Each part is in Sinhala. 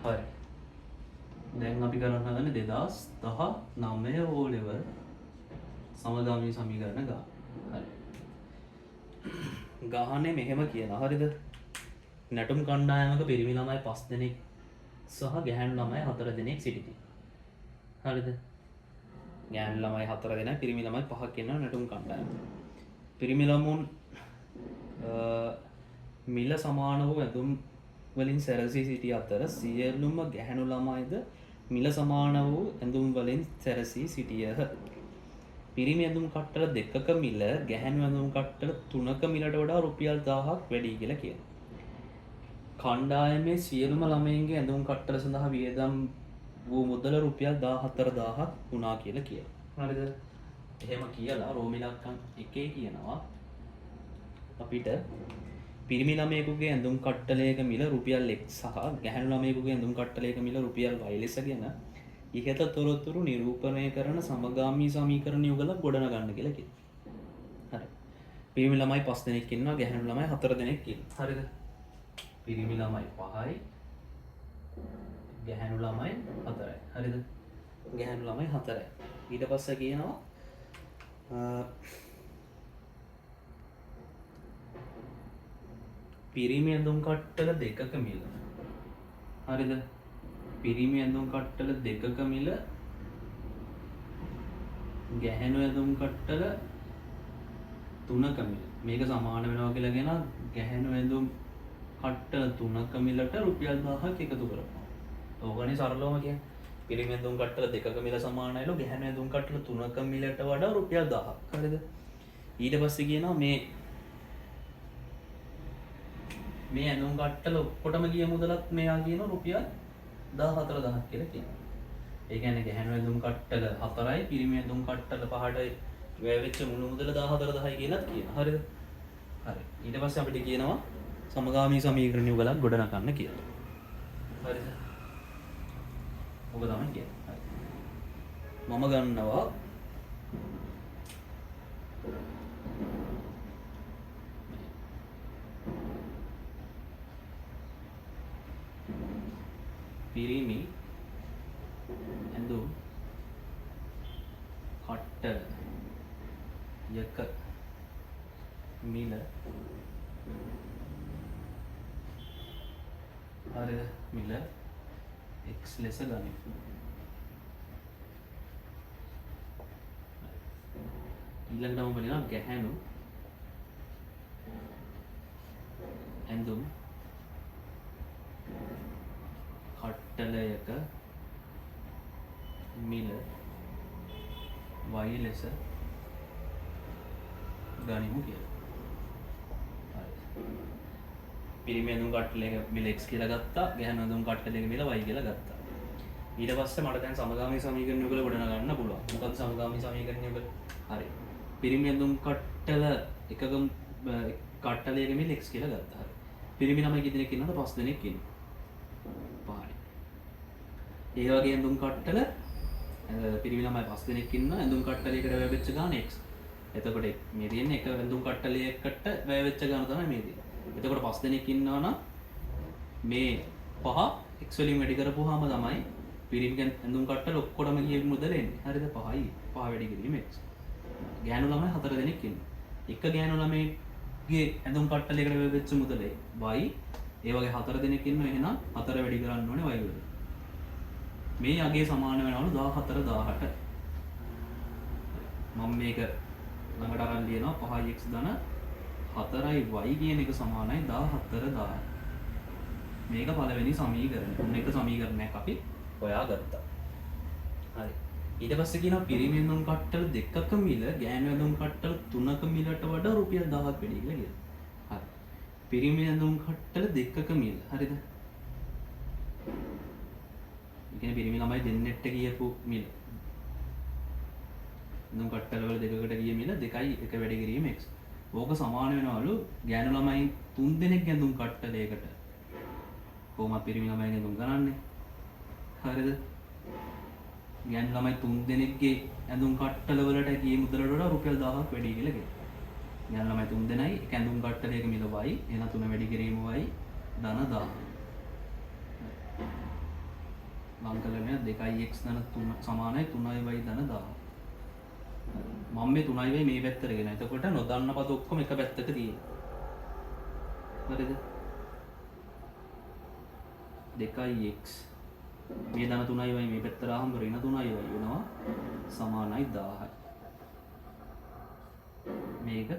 හරි. දැන් අපි කරන්න හදන්නේ 2019 O level සමගාමී සමීකරණ ගාන. හරි. ගානේ මෙහෙම කියනවා. හරිද? නැටුම් කණ්ඩායමක පිරිමි ළමයි 5 දෙනෙක් සහ ගැහැණු ළමයි 4 දෙනෙක් සිටිති. හරිද? ගැහැණු ළමයි 4 දෙනෙක්, පිරිමි ළමයි 5ක් ඉන්නවා නැටුම් කණ්ඩායම. පිරිමි ළමුන් මිල සමාන වූ ඇඳුම් වලින් සැරසී සිටි අතර සියලුම ගැහැණු ළමයිද මිල සමාන වූ ඇඳුම් වලින් සැරසී සිටියහ. පිරිමි ඇඳුම් කට්ටල 2ක මිල ගැහැණු ඇඳුම් කට්ටල 3ක මිලට වඩා රුපියල් 1000ක් වැඩි කියලා කියනවා. කණ්ඩායමේ සියලුම ළමයින්ගේ ඇඳුම් කට්ටල සඳහා වියදම් වූ මුදල රුපියල් 14000ක් වුණා කියලා කියනවා. හරිද? එහෙම කියලා රෝමි ඉලක්කම් 1 කියනවා අපිට පිරිමි ළමයෙකුගේ ඇඳුම් කට්ටලයක මිල රුපියල් x සහ ගැහැණු ළමයෙකුගේ ඇඳුම් කට්ටලයක මිල රුපියල් y ලෙසගෙන ඉහත තොරතුරු නිරූපණය කරන සමගාමී සමීකරණ යුගලක් ගොඩනගන්න කියලා කියනවා. හරි. පිරිමි ළමයි 5 දෙනෙක් ඉන්නවා, ගැහැණු ළමයි 4 දෙනෙක් ඉන්නවා. හරිද? පිරිමි ළමයි 5යි, ගැහැණු ළමයි 4යි. හරිද? ගැහැණු ළමයි 4යි. ඊට පස්සේ කියනවා පිරිමි ඇඳුම් කට්ටල 2ක මිල. හරිද? පිරිමි ඇඳුම් කට්ටල 2ක මිල ගැහැණු ඇඳුම් කට්ටල 3ක මිල. මේක සමාන වෙනවා කියලා කියන ගැහැණු ඇඳුම් කට්ටල 3ක මිලට රුපියල් 1000ක් එකතු කරපුවා. ඕකනේ සරලවම කියන්නේ. පිරිමි ඇඳුම් කට්ටල 2ක මිල සමානයිලු ගැහැණු ඇඳුම් කට්ටල 3ක මිලට වඩා රුපියල් 1000ක්. හරිද? ඊට පස්සේ කියනවා මේ ඇඳුම් කට්ටල ඔක්කොටම ගිය මුදලත් මෙයා කියනවා රුපියල් 14000ක් කියලා කියනවා. ඒ කියන්නේ ගැහැණු ඇඳුම් කට්ටල 4යි, පිරිමි ඇඳුම් කට්ටල 5ටයි වැය වෙච්ච මුළු මුදල 14000යි කියලාත් කියනවා. හරිද? හරි. ඊට පස්සේ අපිට කියනවා සමගාමී සමීකරණ යුගලක් ගොඩනගන්න කියලා. හරිද? ඔබ තමයි කියන්නේ. හරි. මම ගන්නවා පිරිමි ඇඳුම් කට්ටල යක මිල හරිද? මිල x ලෙස ගනිමු. ඊළඟට මම බලනවා ගැහැණු ඇඳුම් කට්ටලයක මිල y ලෙස ගනිමු කියලා. හරි. පිරිමි ඇඳුම් කට්ටලයක මිල x කියලා ගත්තා, ගැහැණු ඇඳුම් කට්ටලයක මිල y කියලා ගත්තා. ඊට පස්සේ මට දැන් සමගාමී සමීකරණ යුගල ගොඩනගන්න පුළුවන්. මොකද සමගාමී සමීකරණ යුගල? හරි. පිරිමි ඇඳුම් කට්ටල එකක කට්ටලයක මිල x කියලා ගත්තා. හරි. පිරිමි ළමයි කී දෙනෙක් ඉන්නවද? 5 දෙනෙක් ඉන්නවා. ඒ වගේ ඇඳුම් කට්ටල පිරිමි ළමයි 5 දෙනෙක් ඉන්නවා. ඇඳුම් කට්ටලයකට වැය වෙච්ච ගාන x. එතකොට මේ තියෙන්නේ එක ඇඳුම් කට්ටලයකට වැය වෙච්ච ගාන තමයි මේ තියෙන්නේ. එතකොට 5 දෙනෙක් ඉන්නවා නම් මේ 5 x වලින් වැඩි කරපුවාම තමයි පිරිමි ඇඳුම් කට්ටල ඔක්කොටම ගිය මුදල එන්නේ. හරිද? 5යි 5 වැඩි කිරීම x. ගැහැණු ළමයි 4 දෙනෙක් ඉන්නවා. එක ගැහැණු ළමයිගේ ඇඳුම් කට්ටලයකට වැය වෙච්ච මුදලේ y. ඒ වගේ 4 දෙනෙක් ඉන්නවා. එහෙනම් 4 වැඩි කරන්න ඕනේ y වලින්. මේ යගේ සමාන වෙනවලු 14000ට. මම මේක ළඟට අරන් ලියනවා 5x ධන 4y කියන එක සමානයි 14000. මේක පළවෙනි සමීකරණය. ඔන්න එක සමීකරණයක් අපි හොයාගත්තා. හරි. ඊට පස්සේ කියනවා පිරිමි ඇඳුම් කට්ටල 2ක මිල ගැහැණු ඇඳුම් කට්ටල 3ක මිලට වඩා රුපියල් 1000ක් වැඩි කියලා කියනවා. හරි. පිරිමි ඇඳුම් කට්ටල 2ක මිල. හරිද? කියන්නේ පිරිමි ළමයි දෙන්නෙක්ට ගියපු මිල. ඇඳුම් කට්ටල වල දෙකකට ගිය මිල 2යි 1 වැඩි කිරීම x. ඕක සමාන වෙනවලු ගැහැණු ළමයි 3 දෙනෙක් ඇඳුම් කට්ටලයකට. කොහොමද පිරිමි ළමයි ඇඳුම් ගන්නන්නේ? හරිද? ගැහැණු ළමයි 3 දෙනෙක්ගේ ඇඳුම් කට්ටල වලට ගිය මුදලට වඩා රුපියල් 1000ක් වැඩි කියලා කියනවා. ගැහැණු ළමයි 3 දෙනයි එක ඇඳුම් කට්ටලයක මිල y. එහෙනම් 3 වැඩි කිරීම y ධන 1000. ලං කරලා දෙකයි x ධන 3 සමානයි 3y ධන 10. මම මේ 3y මේ පැත්තට ගෙන. එතකොට නොදන්න පද ඔක්කොම එක පැත්තක තියෙනවා. හරිද? 2x මේ ධන 3y මේ පැත්තට ආවම ඍණ 3y වෙනවා සමානයි 1000යි. මේක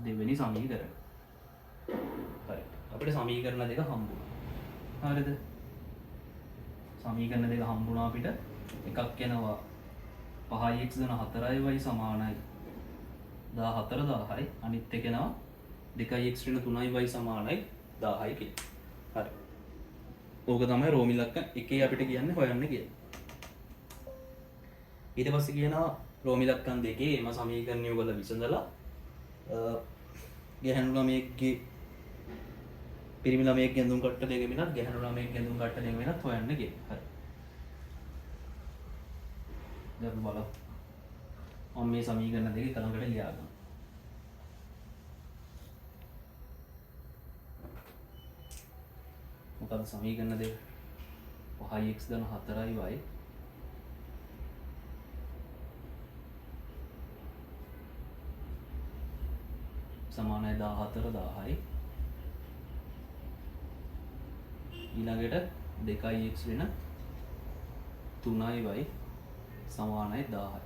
දෙවෙනි සමීකරණය. හරි. අපිට සමීකරණ දෙක හම්බුණා. හරිද? සමීකරණ දෙක හම්බුණා අපිට. එකක් යනවා 5x ධන 4y සමානයි 14000යි. අනිත් එක යනවා 2x ඍණ 3y සමානයි 1000යි කියලා. හරි. ඕක තමයි රෝම ඉලක්කම් එකේ අපිට කියන්නේ හොයන්න කියලා. ඊට පස්සේ කියනවා රෝම ඉලක්කම් දෙකේ එම සමීකරණය ඔයගොල්ලෝ විසඳලා ගැහැණු ළමයෙක්ගේ පිරිමි ළමයෙක්ගේ ඇඳුම් කට්ටලයක වෙනත් ගැහැණු ළමයෙක්ගේ ඇඳුම් කට්ටලයක වෙනත් හොයන්න කියලා. හරි. දැන් බලමු. මම මේ සමීකරණ දෙක ළඟට ලියා ගන්නවා. මොකද සමීකරණ දෙක 5x ධන 4y සමානයි 14000යි. ඊළඟට 2x ඍණ 3y සමානයි 1000යි.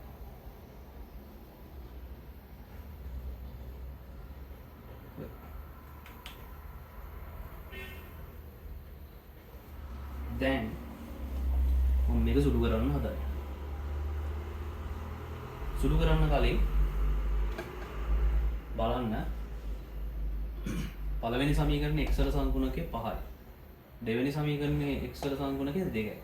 දැන් මම මේක සුළු කරන්න හදන්නේ. සුළු කරන්න කලින් බලන්න පළවෙනි සමීකරණයේ x වල සංකුණකේ 5යි. දෙවෙනි සමීකරණයේ x වල සංකුණකේ 2යි.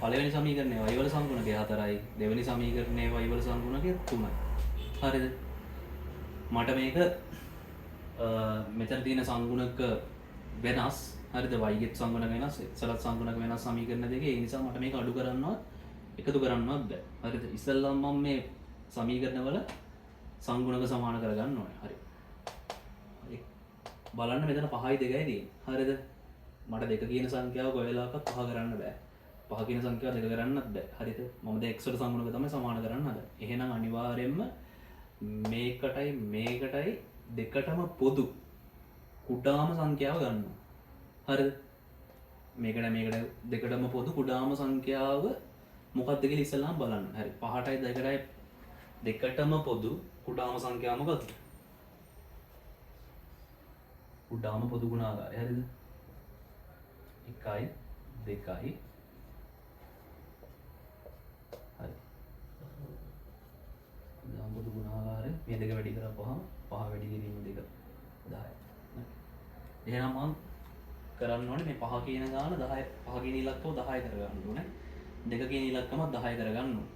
පළවෙනි සමීකරණයේ y වල සංකුණකේ 4යි. දෙවෙනි සමීකරණයේ y වල සංකුණකේ 3යි. හරිද? මට මේක මෙතන තියෙන සංකුණක වෙනස් හරිද? y ගෙත් සංකුණක වෙනස්, x වලත් සංකුණක වෙනස් සමීකරණ දෙකේ. ඒ නිසා මට මේක අඩු කරන්නවත් එකතු කරන්නවත් බෑ. හරිද? ඉස්සෙල්ලාම මම මේ සමීකරණ වල සංගුණක සමාන කරගන්න ඕනේ. හරි. බලන්න මෙතන 5යි 2යි තියෙන්නේ. හරිද? මට දෙක කියන සංඛ්‍යාව කොහෙලාවකත් පහ කරන්න බෑ. පහ කියන සංඛ්‍යාව දෙක කරන්නත් බෑ. හරිද? මම දැන් x වල සංගුණක තමයි සමාන කරන්න හදන්නේ. එහෙනම් අනිවාර්යයෙන්ම මේකටයි මේකටයි දෙකටම පොදු කුඩාම සංඛ්‍යාව ගන්නවා. හරිද? මේකට මේකට දෙකටම පොදු කුඩාම සංඛ්‍යාව මොකක්ද කියලා ඉස්සෙල්ලාම බලන්න. හරි. 5ටයි 2ටයි දෙකටම පොදු කුඩාම සංඛ්‍යාව මොකක්ද? කුඩාම පොදු ගුණාකාරය. හරිද? 1යි 2යි. හරි. කුඩාම පොදු ගුණාකාරය මේ දෙක වැඩි කරපුවාම 5 වැඩි කිරීම 2 10යි. එහෙනම් මම කරන්න ඕනේ මේ 5 කියන ගාන 10 5 කියන ඉලක්කව 10 කරගන්න ඕනේ. 2 කියන ඉලක්කම 10 කරගන්න ඕනේ.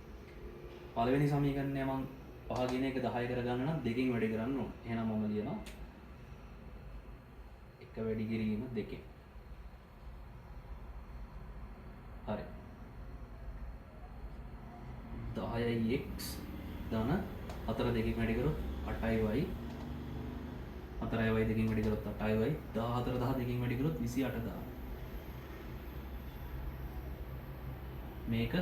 පළවෙනි සමීකරණය මම 5 කියන එක 10 කරගන්න නම් 2කින් වැඩි කරන්න ඕනේ. එහෙනම් මම ලියනවා 1 වැඩි කිරීම 2කින්. හරි. 10x ධන 4 2කින් වැඩි කරොත් 8y 4y 2කින් වැඩි කරොත් 8y 14 10 2කින් වැඩි කරොත් 28000. මේක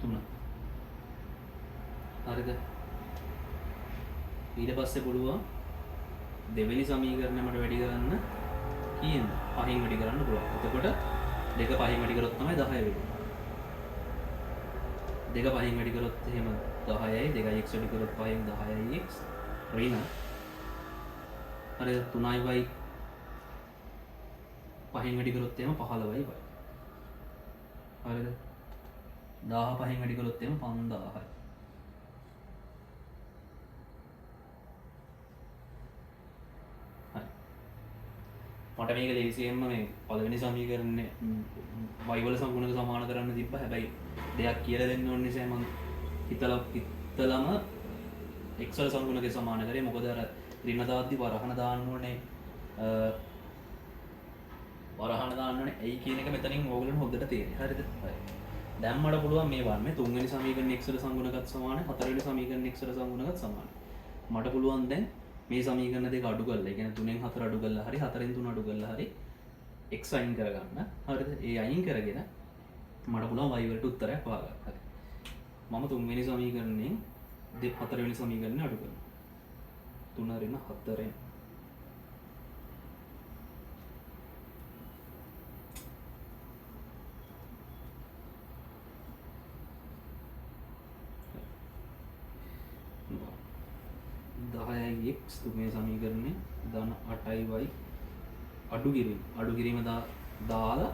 3. හරිද? ඊට පස්සේ පුළුවන් දෙවෙනි සමීකරණය මට වැඩි කරන්න කීයෙන්ද? 5න් වැඩි කරන්න පුළුවන්. එතකොට 2 5න් වැඩි කරොත් තමයි 10 වෙන්නේ. 2 5න් වැඩි කරොත් එහෙම 10යි 2x වැඩි කරොත් 5න් 10ix ඍණ. හරිද? 3y 5න් වැඩි කරොත් එහෙම 15y. හරිද? 10 5න් වැඩි කරොත් එහෙම 5000යි. මට මේක ලේසියෙන්ම මේ පළවෙනි සමීකරණේ y වල සංගුණක සමාන කරන්න තිබ්බා. හැබැයි දෙයක් කියලා දෙන්න ඕන නිසා මම හිතලම x වල සංගුණකේ සමාන කරේ. මොකද අර ඍණ දාද්දි වරහන දාන්න ඕනේ. වරහන දාන්න ඕනේ. ඇයි කියන එක මෙතනින් ඕගොල්ලෝ හොද්දට තේරෙයි. හරිද? හරි. දැන් මට පුළුවන් මේ වන්නේ තුන්වෙනි සමීකරණේ x වල සංගුණකත් සමානයි. හතරවෙනි සමීකරණේ x වල සංගුණකත් සමානයි. මට පුළුවන් දැන් මේ සමීකරණ දෙක අඩු කරලා, ඒ කියන්නේ 3න් 4 අඩු කරලා හරි 4න් 3 අඩු කරලා හරි x අයින් කරගන්න. හරිද? ඒ අයින් කරගෙන මට පුළුවන් y වලට උත්තරයක් හොයාගන්න. හරි. මම තුන්වෙනි සමීකරණයෙන් හතරවෙනි සමීකරණය අඩු කරනවා. 3 රින 4ෙන් x තුන්වෙනි සමීකරණය ධන 8y අඩු කිරීම දාලා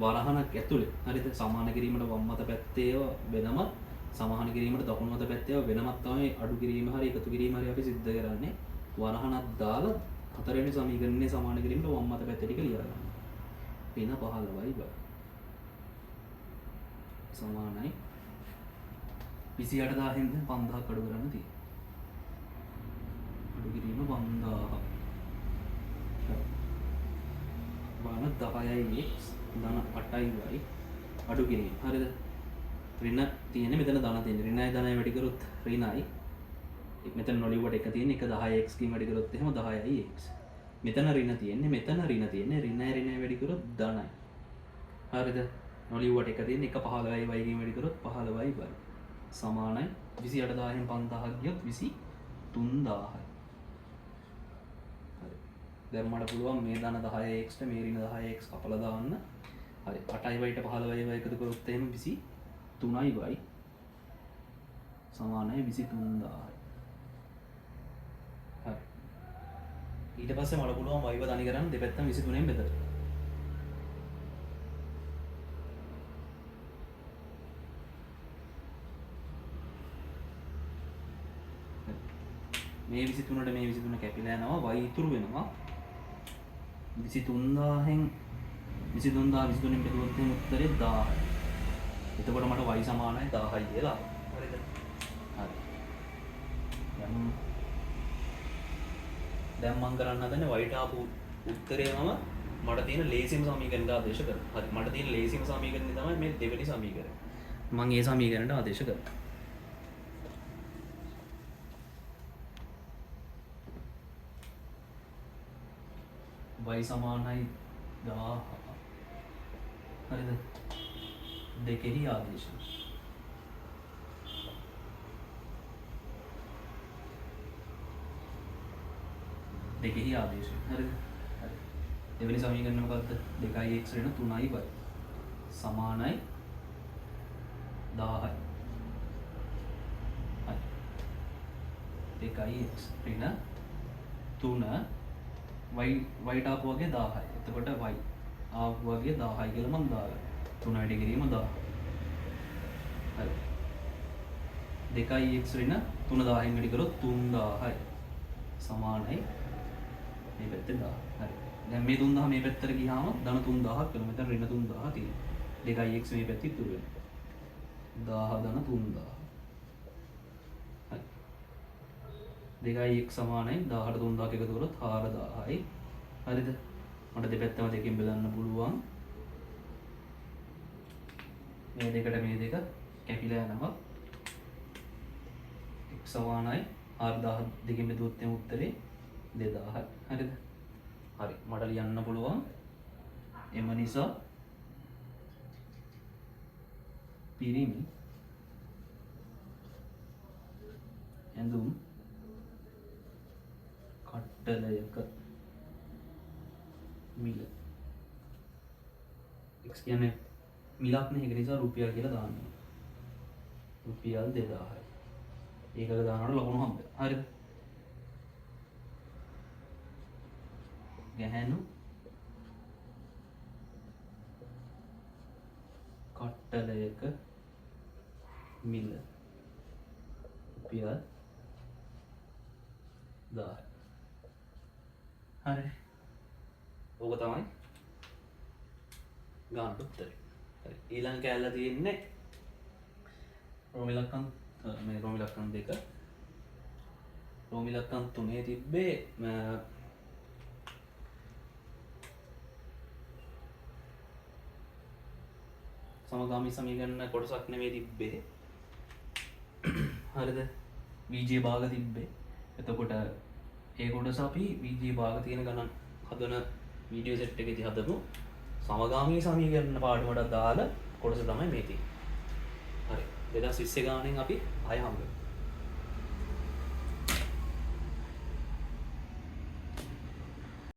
වරහණක් ඇතුලේ හරිද සමාන කිරීමට වම් අත පැත්තේ වෙනමත් සමාන කිරීමට දකුණු අත පැත්තේ වෙනමත් තමයි අඩු කිරීම හරි එකතු කිරීම හරි අපි සිද්ධ කරන්නේ වරහණක් දාලා හතරවෙනි සමීකරණයේ සමාන කිරීමට වම් අත පැත්තේ ටික ලියා ගන්න. වෙන 15යි බයි සමානයි 28000න් 5000ක් අඩු කරන්න තියෙනවා. අඩු කිරීම 5000 බාන 10යි x ධන 8යි අඩු කිරීම හරිද ඍණ තියෙන්නේ මෙතන ධන තියෙන්නේ ඍණයි ධනයි වැඩි කරොත් ඍණයි මෙතන නොලියුවට එක තියෙන්නේ එක 10x කින් වැඩි කරොත් එහෙම 10යි x මෙතන ඍණ තියෙන්නේ ඍණයි වැඩි කරොත් ධනයි හරිද නොලියුවට එක තියෙන්නේ එක 15යි y කින් වැඩි කරොත් 15යි y සමානයි 28000න් 5000ක් ගියොත් 23000යි දැන් මට පුළුවන් මේ ධන 10x ට මේ ඍණ 10x කපලා දාන්න. හරි 8යි y ට 15යි y එකතු කරොත් එහෙම 23යි y සමානයි 23000යි. හරි. ඊට පස්සේ මට පුළුවන් y ව තනි කරන්න දෙපැත්තම 23න් බෙදලා. මේ 23ට මේ 23 කැපිලා යනවා y ඉතුරු වෙනවා 23000න් 23න් බෙදුවොත් එහෙනම් උත්තරේ 1000යි. එතකොට මට y සමානයි 1000යි කියලා. හරිද? හරි. දැන් මම කරන්න හදන්නේ y ට ආපු උත්තරේ මට තියෙන ලේසිම සමීකරණයට ආදේශ කරනවා. හරි මට තියෙන ලේසිම සමීකරණය තමයි මේ දෙවෙනි සමීකරණය. මම ඒ සමීකරණයට ආදේශ කරනවා. y සමානයි 1000 හරිද දෙකෙහි ආදේශ හරිද හරි දෙවෙනි සමීකරණය මොකද්ද 2x ඍණ 3y සමානයි 1000යි හරි 2x ඍණ 3 y ට ආපු වගේ 1000යි. එතකොට y ආපු වගේ 1000යි කියලා මම දාගන්නවා. 3 වැඩි කිරීම 1000. හරි. 2x ඍණ 3000න් වැඩි කරොත් 3000යි. සමානයි මේ පැත්තේ 1000. හරි. දැන් මේ 3000 මේ පැත්තට ගියාම ධන 3000ක් වෙනවා. මෙතන ඍණ 3000 තියෙනවා. 2x මේ පැත්තේ ඉතුරු වෙනවා. 1000 ධන 3000. හරි. 2x සමානයි 1000ට 3000ක් එකතු කරොත් 4000යි. හරිද? මට දෙපැත්තම දෙකෙන් බෙදන්න පුළුවන්. මේ දෙකට මේ දෙක කැපිලා යනවා. x සමානයි 4000 දෙකෙන් බෙදුවොත් එම උත්තරේ 2000යි. හරිද? හරි. මට ලියන්න පුළුවන්. එම නිසා පිරිමි ඇඳුම් කට්ටලයක මිල x කියන්නේ මිලක් නේ ඒක නිසා රුපියල් කියලා දානවා රුපියල් 2000යි ඒකක දානකොට ලකුණු හම්බ හරිද ගැහැණු කට්ටලයක මිල රුපියල් 1000යි හරි ඕක තමයි ගානට උත්තරේ. හරි ඊළඟ කැලල තියෙන්නේ රෝම ඉලක්කම් මේ රෝම ඉලක්කම් දෙක රෝම ඉලක්කම් තුනේ තිබ්බේ සමගාමී සමීකරණ කොටසක් නෙමෙයි තිබ්බේ. හරිද? VJ භාග තිබ්බේ. එතකොට ඒ කොටස අපි VJ භාග තියෙන ගණන් හදන වීඩියෝ සෙට් එකේදී හදමු. සමගාමී සමීකරණ පාඩමට දාලා කොටස තමයි මේ තියෙන්නේ. හරි. 2020 ගානෙන් අපි ආය හම්බ වෙමු.